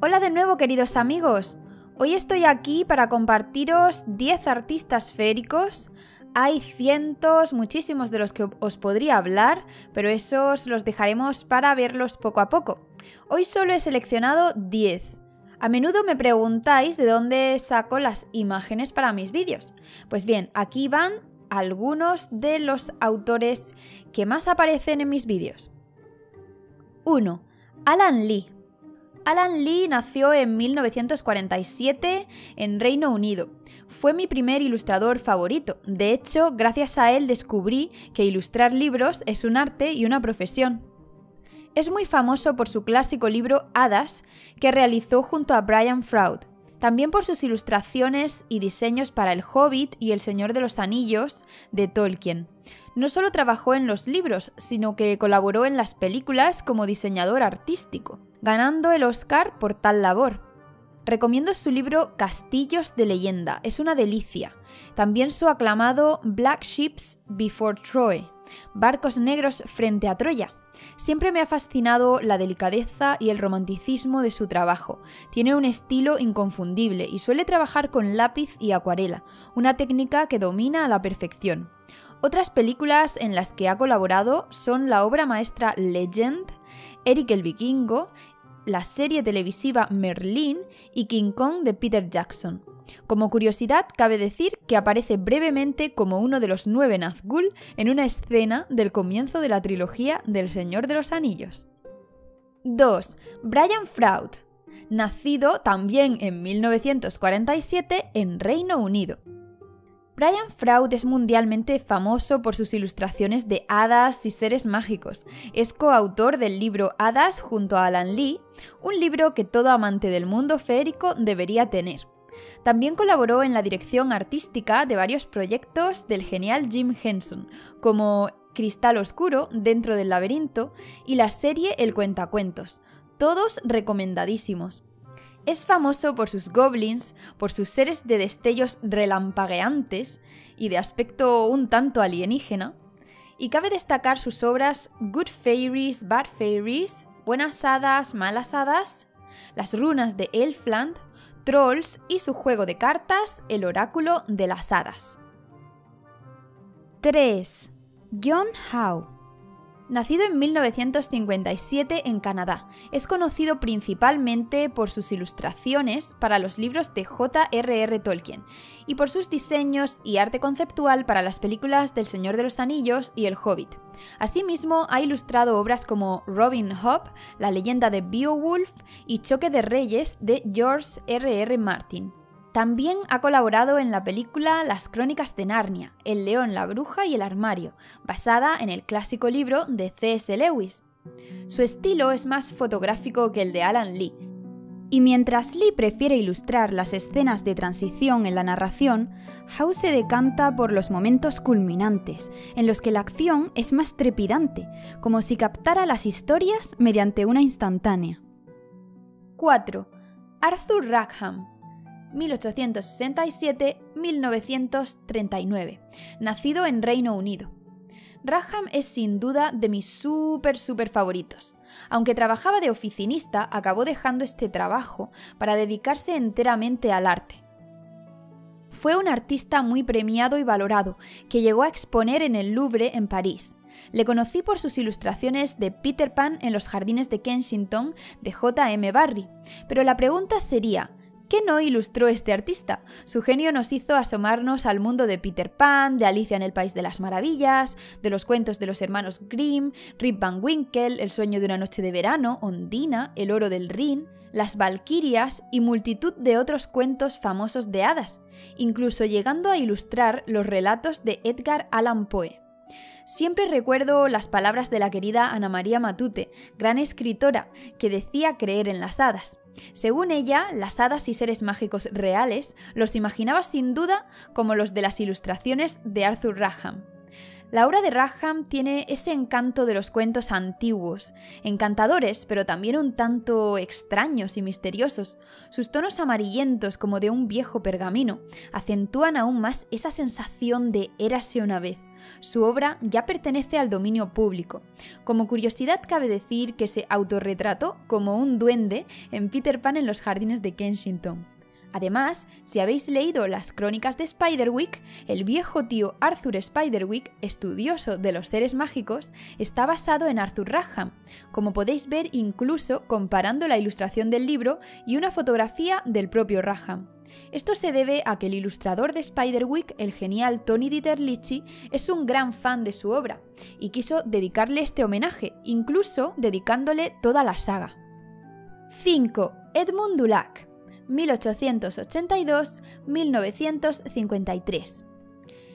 Hola de nuevo, queridos amigos. Hoy estoy aquí para compartiros 10 artistas féricos. Hay cientos, muchísimos de los que os podría hablar, pero esos los dejaremos para verlos poco a poco. Hoy solo he seleccionado 10. A menudo me preguntáis de dónde saco las imágenes para mis vídeos. Pues bien, aquí van algunos de los autores que más aparecen en mis vídeos. 1. Alan Lee. Alan Lee nació en 1947 en Reino Unido. Fue mi primer ilustrador favorito. De hecho, gracias a él descubrí que ilustrar libros es un arte y una profesión. Es muy famoso por su clásico libro Hadas, que realizó junto a Brian Froud. También por sus ilustraciones y diseños para El Hobbit y El Señor de los Anillos de Tolkien. No solo trabajó en los libros, sino que colaboró en las películas como diseñador artístico, ganando el Oscar por tal labor. Recomiendo su libro Castillos de Leyenda, es una delicia. También su aclamado Black Ships Before Troy, Barcos Negros frente a Troya. Siempre me ha fascinado la delicadeza y el romanticismo de su trabajo. Tiene un estilo inconfundible y suele trabajar con lápiz y acuarela, una técnica que domina a la perfección. Otras películas en las que ha colaborado son la obra maestra Legend, Eric el Vikingo, la serie televisiva Merlín y King Kong de Peter Jackson. Como curiosidad, cabe decir que aparece brevemente como uno de los 9 Nazgûl en una escena del comienzo de la trilogía del Señor de los Anillos. 2. Brian Froud. Nacido también en 1947 en Reino Unido. Brian Froud es mundialmente famoso por sus ilustraciones de hadas y seres mágicos. Es coautor del libro Hadas junto a Alan Lee, un libro que todo amante del mundo feérico debería tener. También colaboró en la dirección artística de varios proyectos del genial Jim Henson, como Cristal Oscuro, Dentro del Laberinto y la serie El Cuentacuentos, todos recomendadísimos. Es famoso por sus goblins, por sus seres de destellos relampagueantes y de aspecto un tanto alienígena, y cabe destacar sus obras Good Fairies, Bad Fairies, Buenas Hadas, Malas Hadas, Las Runas de Elfland, Trolls y su juego de cartas El Oráculo de las Hadas. 3. John Howe. Nacido en 1957 en Canadá, es conocido principalmente por sus ilustraciones para los libros de J.R.R. Tolkien y por sus diseños y arte conceptual para las películas del Señor de los Anillos y El Hobbit. Asimismo, ha ilustrado obras como Robin Hood, La leyenda de Beowulf y Choque de Reyes de George R.R. Martin. También ha colaborado en la película Las Crónicas de Narnia, El León, la Bruja y el Armario, basada en el clásico libro de C.S. Lewis. Su estilo es más fotográfico que el de Alan Lee, y mientras Lee prefiere ilustrar las escenas de transición en la narración, Howe se decanta por los momentos culminantes, en los que la acción es más trepidante, como si captara las historias mediante una instantánea. 4. Arthur Rackham. 1867-1939, nacido en Reino Unido. Rackham es sin duda de mis súper favoritos. Aunque trabajaba de oficinista, acabó dejando este trabajo para dedicarse enteramente al arte. Fue un artista muy premiado y valorado, que llegó a exponer en el Louvre en París. Le conocí por sus ilustraciones de Peter Pan en los jardines de Kensington de J.M. Barrie, pero la pregunta sería: ¿qué no ilustró este artista? Su genio nos hizo asomarnos al mundo de Peter Pan, de Alicia en el País de las Maravillas, de los cuentos de los hermanos Grimm, Rip Van Winkle, El sueño de una noche de verano, Ondina, El oro del Rin, Las Valquirias y multitud de otros cuentos famosos de hadas, incluso llegando a ilustrar los relatos de Edgar Allan Poe. Siempre recuerdo las palabras de la querida Ana María Matute, gran escritora, que decía creer en las hadas. Según ella, las hadas y seres mágicos reales los imaginaba sin duda como los de las ilustraciones de Arthur Rackham. La obra de Rackham tiene ese encanto de los cuentos antiguos, encantadores pero también un tanto extraños y misteriosos. Sus tonos amarillentos como de un viejo pergamino acentúan aún más esa sensación de érase una vez, Su obra ya pertenece al dominio público. Como curiosidad cabe decir que se autorretrató como un duende en Peter Pan en los jardines de Kensington. Además, si habéis leído las crónicas de Spiderwick, el viejo tío Arthur Spiderwick, estudioso de los seres mágicos, está basado en Arthur Rackham, como podéis ver incluso comparando la ilustración del libro y una fotografía del propio Rackham. Esto se debe a que el ilustrador de Spiderwick, el genial Tony Diterlichi, es un gran fan de su obra y quiso dedicarle este homenaje, incluso dedicándole toda la saga. 5. Edmund Dulac, 1882-1953.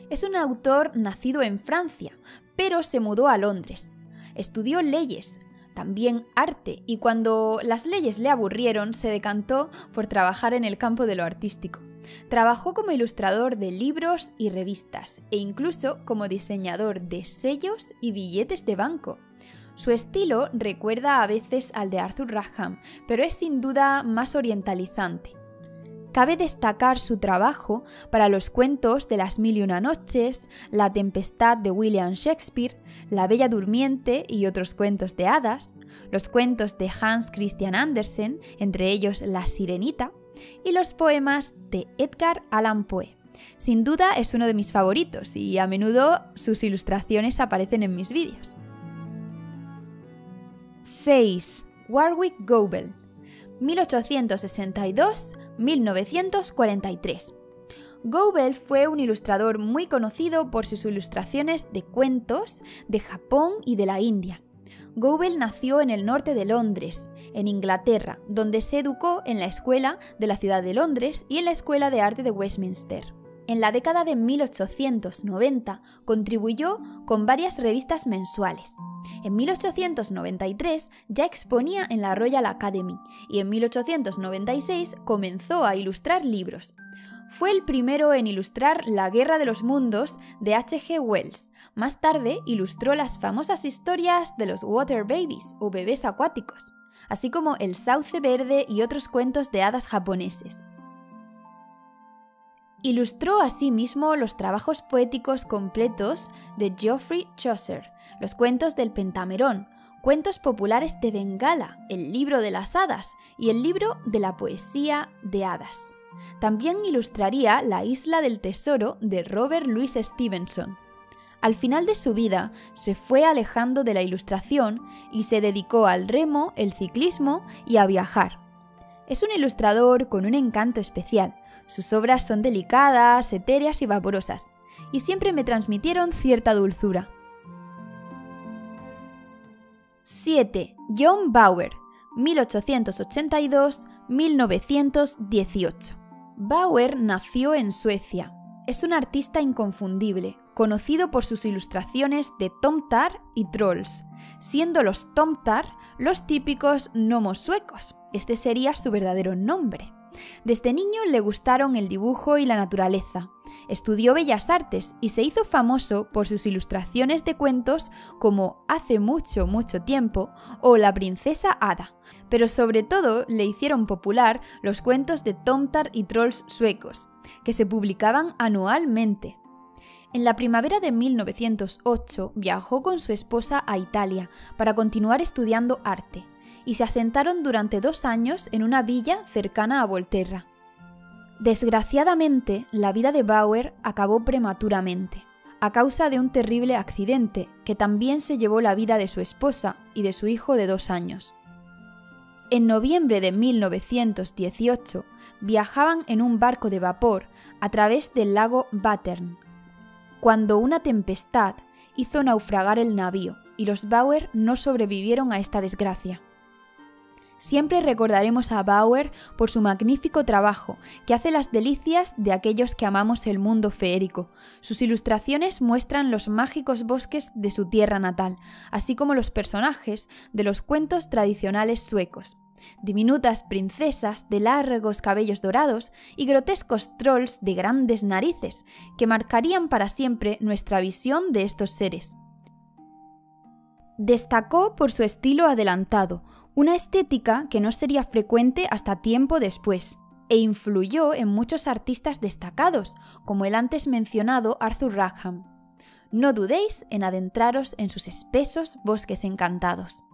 Es un autor nacido en Francia, pero se mudó a Londres. Estudió leyes, también arte, y cuando las leyes le aburrieron, se decantó por trabajar en el campo de lo artístico. Trabajó como ilustrador de libros y revistas, e incluso como diseñador de sellos y billetes de banco. Su estilo recuerda a veces al de Arthur Rackham, pero es sin duda más orientalizante. Cabe destacar su trabajo para los cuentos de Las Mil y una Noches, La Tempestad de William Shakespeare, La Bella Durmiente y otros cuentos de hadas, los cuentos de Hans Christian Andersen, entre ellos La Sirenita, y los poemas de Edgar Allan Poe. Sin duda es uno de mis favoritos y a menudo sus ilustraciones aparecen en mis vídeos. 6. Warwick Gobel, 1862-1943. Gobel fue un ilustrador muy conocido por sus ilustraciones de cuentos de Japón y de la India. Gobel nació en el norte de Londres, en Inglaterra, donde se educó en la escuela de la ciudad de Londres y en la Escuela de Arte de Westminster. En la década de 1890 contribuyó con varias revistas mensuales. En 1893 ya exponía en la Royal Academy y en 1896 comenzó a ilustrar libros. Fue el primero en ilustrar La Guerra de los Mundos de H.G. Wells. Más tarde ilustró las famosas historias de los Water Babies o bebés acuáticos, así como El Sauce Verde y otros cuentos de hadas japoneses. Ilustró asimismo los trabajos poéticos completos de Geoffrey Chaucer, los cuentos del Pentamerón, cuentos populares de Bengala, el libro de las hadas y el libro de la poesía de hadas. También ilustraría La Isla del Tesoro de Robert Louis Stevenson. Al final de su vida se fue alejando de la ilustración y se dedicó al remo, el ciclismo y a viajar. Es un ilustrador con un encanto especial. Sus obras son delicadas, etéreas y vaporosas, y siempre me transmitieron cierta dulzura. 7. John Bauer, 1882-1918. Bauer nació en Suecia. Es un artista inconfundible, conocido por sus ilustraciones de Tomtar y Trolls, siendo los Tomtar los típicos gnomos suecos. Este sería su verdadero nombre. Desde niño le gustaron el dibujo y la naturaleza. Estudió Bellas Artes y se hizo famoso por sus ilustraciones de cuentos como Hace mucho, mucho tiempo o La princesa Hada, pero sobre todo le hicieron popular los cuentos de Tomtar y Trolls suecos, que se publicaban anualmente. En la primavera de 1908 viajó con su esposa a Italia para continuar estudiando arte, y se asentaron durante 2 años en una villa cercana a Volterra. Desgraciadamente, la vida de Bauer acabó prematuramente, a causa de un terrible accidente que también se llevó la vida de su esposa y de su hijo de 2 años. En noviembre de 1918 viajaban en un barco de vapor a través del lago Battern, cuando una tempestad hizo naufragar el navío y los Bauer no sobrevivieron a esta desgracia. Siempre recordaremos a Bauer por su magnífico trabajo, que hace las delicias de aquellos que amamos el mundo feérico. Sus ilustraciones muestran los mágicos bosques de su tierra natal, así como los personajes de los cuentos tradicionales suecos. Diminutas princesas de largos cabellos dorados y grotescos trolls de grandes narices, que marcarían para siempre nuestra visión de estos seres. Destacó por su estilo adelantado, una estética que no sería frecuente hasta tiempo después, e influyó en muchos artistas destacados, como el antes mencionado Arthur Rackham. No dudéis en adentraros en sus espesos bosques encantados.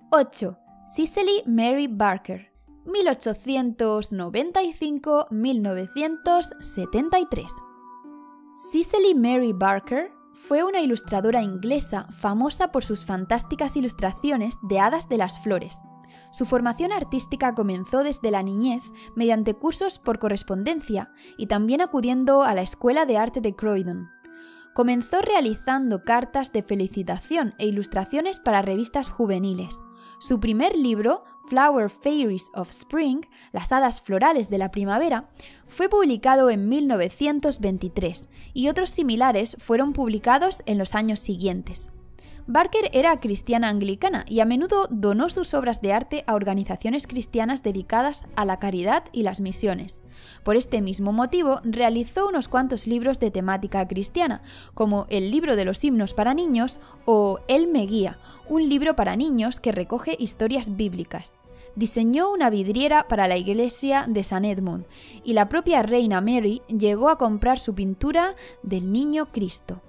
8. Cicely Mary Barker, 1895-1973. Cicely Mary Barker fue una ilustradora inglesa famosa por sus fantásticas ilustraciones de hadas de las flores. Su formación artística comenzó desde la niñez mediante cursos por correspondencia y también acudiendo a la Escuela de Arte de Croydon. Comenzó realizando cartas de felicitación e ilustraciones para revistas juveniles. Su primer libro, Flower Fairies of Spring, las hadas florales de la primavera, fue publicado en 1923 y otros similares fueron publicados en los años siguientes. Barker era cristiana anglicana y a menudo donó sus obras de arte a organizaciones cristianas dedicadas a la caridad y las misiones. Por este mismo motivo, realizó unos cuantos libros de temática cristiana, como El libro de los himnos para niños o Él me guía, un libro para niños que recoge historias bíblicas. Diseñó una vidriera para la iglesia de St. Edmund y la propia reina Mary llegó a comprar su pintura del Niño Cristo.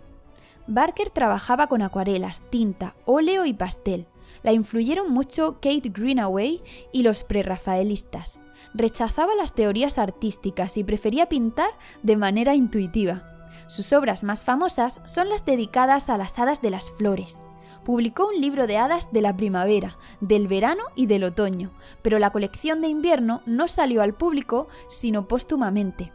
Barker trabajaba con acuarelas, tinta, óleo y pastel. La influyeron mucho Kate Greenaway y los prerrafaelistas. Rechazaba las teorías artísticas y prefería pintar de manera intuitiva. Sus obras más famosas son las dedicadas a las hadas de las flores. Publicó un libro de hadas de la primavera, del verano y del otoño, pero la colección de invierno no salió al público sino póstumamente.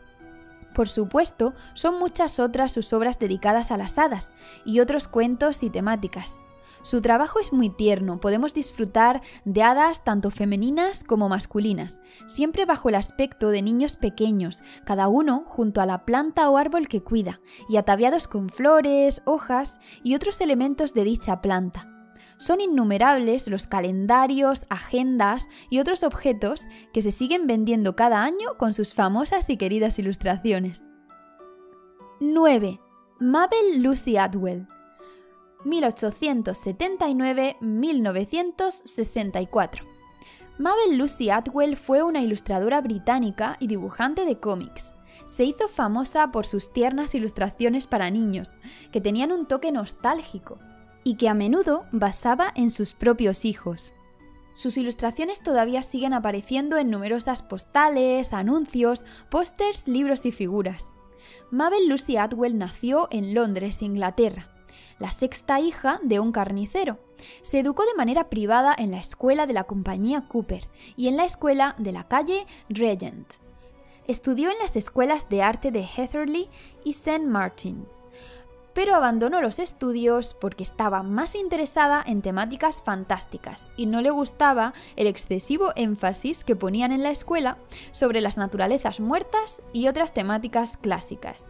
Por supuesto, son muchas otras sus obras dedicadas a las hadas y otros cuentos y temáticas. Su trabajo es muy tierno, podemos disfrutar de hadas tanto femeninas como masculinas, siempre bajo el aspecto de niños pequeños, cada uno junto a la planta o árbol que cuida, y ataviados con flores, hojas y otros elementos de dicha planta. Son innumerables los calendarios, agendas y otros objetos que se siguen vendiendo cada año con sus famosas y queridas ilustraciones. 9. Mabel Lucy Atwell, 1879-1964. Mabel Lucy Atwell fue una ilustradora británica y dibujante de cómics. Se hizo famosa por sus tiernas ilustraciones para niños, que tenían un toque nostálgico y que a menudo basaba en sus propios hijos. Sus ilustraciones todavía siguen apareciendo en numerosas postales, anuncios, pósters, libros y figuras. Mabel Lucy Atwell nació en Londres, Inglaterra, la sexta hija de un carnicero. Se educó de manera privada en la escuela de la compañía Cooper y en la escuela de la calle Regent. Estudió en las escuelas de arte de Heatherley y St. Martin, pero abandonó los estudios porque estaba más interesada en temáticas fantásticas y no le gustaba el excesivo énfasis que ponían en la escuela sobre las naturalezas muertas y otras temáticas clásicas.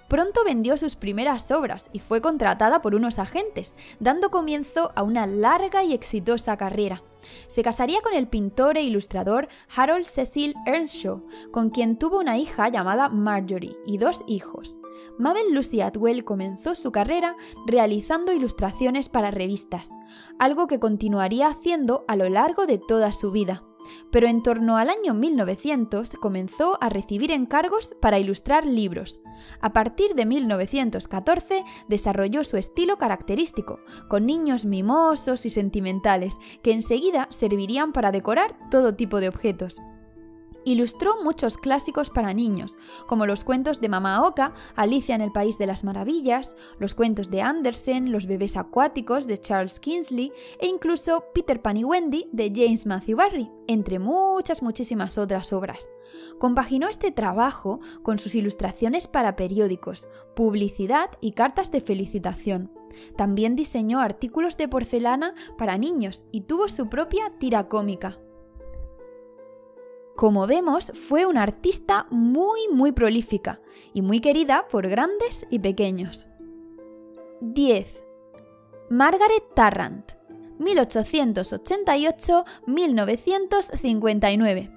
Pronto vendió sus primeras obras y fue contratada por unos agentes, dando comienzo a una larga y exitosa carrera. Se casaría con el pintor e ilustrador Harold Cecil Earnshaw, con quien tuvo una hija llamada Marjorie y 2 hijos. Mabel Lucy Atwell comenzó su carrera realizando ilustraciones para revistas, algo que continuaría haciendo a lo largo de toda su vida. Pero en torno al año 1900 comenzó a recibir encargos para ilustrar libros. A partir de 1914 desarrolló su estilo característico, con niños mimosos y sentimentales, que enseguida servirían para decorar todo tipo de objetos. Ilustró muchos clásicos para niños, como los cuentos de Mamá Oca, Alicia en el País de las Maravillas, los cuentos de Andersen, Los bebés acuáticos de Charles Kingsley e incluso Peter Pan y Wendy de James Matthew Barrie, entre muchísimas otras obras. Compaginó este trabajo con sus ilustraciones para periódicos, publicidad y cartas de felicitación. También diseñó artículos de porcelana para niños y tuvo su propia tira cómica. Como vemos, fue una artista muy prolífica y muy querida por grandes y pequeños. 10. Margaret Tarrant, 1888-1959.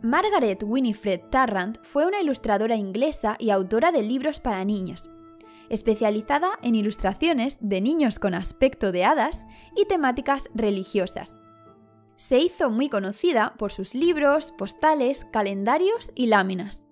Margaret Winifred Tarrant fue una ilustradora inglesa y autora de libros para niños, especializada en ilustraciones de niños con aspecto de hadas y temáticas religiosas. Se hizo muy conocida por sus libros, postales, calendarios y láminas.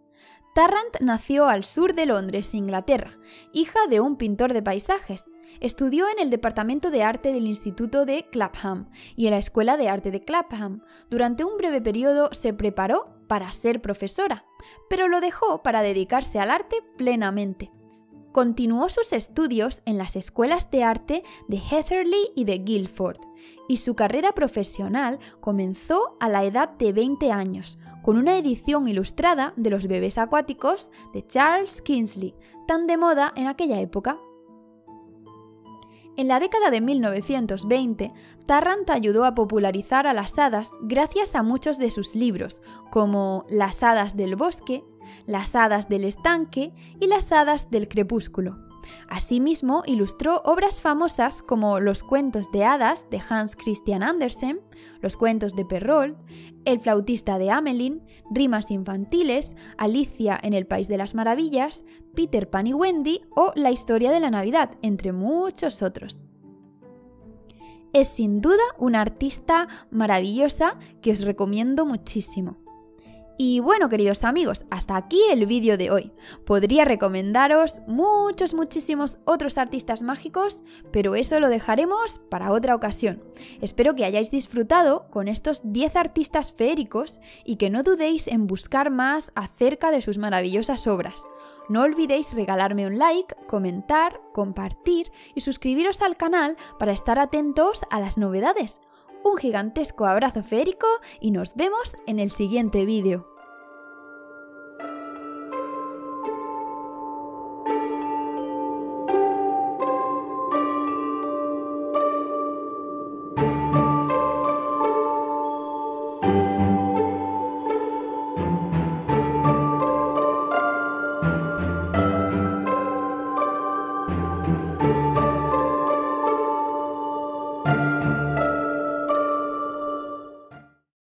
Tarrant nació al sur de Londres, Inglaterra, hija de un pintor de paisajes. Estudió en el Departamento de Arte del Instituto de Clapham y en la Escuela de Arte de Clapham. Durante un breve periodo se preparó para ser profesora, pero lo dejó para dedicarse al arte plenamente. Continuó sus estudios en las escuelas de arte de Heatherley y de Guildford, y su carrera profesional comenzó a la edad de 20 años, con una edición ilustrada de Los bebés acuáticos de Charles Kingsley, tan de moda en aquella época. En la década de 1920, Tarrant ayudó a popularizar a las hadas gracias a muchos de sus libros, como Las hadas del bosque, Las hadas del estanque y Las hadas del crepúsculo. Asimismo, ilustró obras famosas como Los cuentos de hadas de Hans Christian Andersen, Los cuentos de Perrault, El flautista de Hamelin, Rimas infantiles, Alicia en el País de las Maravillas, Peter Pan y Wendy o La historia de la Navidad, entre muchos otros. Es sin duda una artista maravillosa que os recomiendo muchísimo. Y bueno, queridos amigos, hasta aquí el vídeo de hoy. Podría recomendaros muchísimos otros artistas mágicos, pero eso lo dejaremos para otra ocasión. Espero que hayáis disfrutado con estos 10 artistas feéricos y que no dudéis en buscar más acerca de sus maravillosas obras. No olvidéis regalarme un like, comentar, compartir y suscribiros al canal para estar atentos a las novedades. Un gigantesco abrazo feérico y nos vemos en el siguiente vídeo.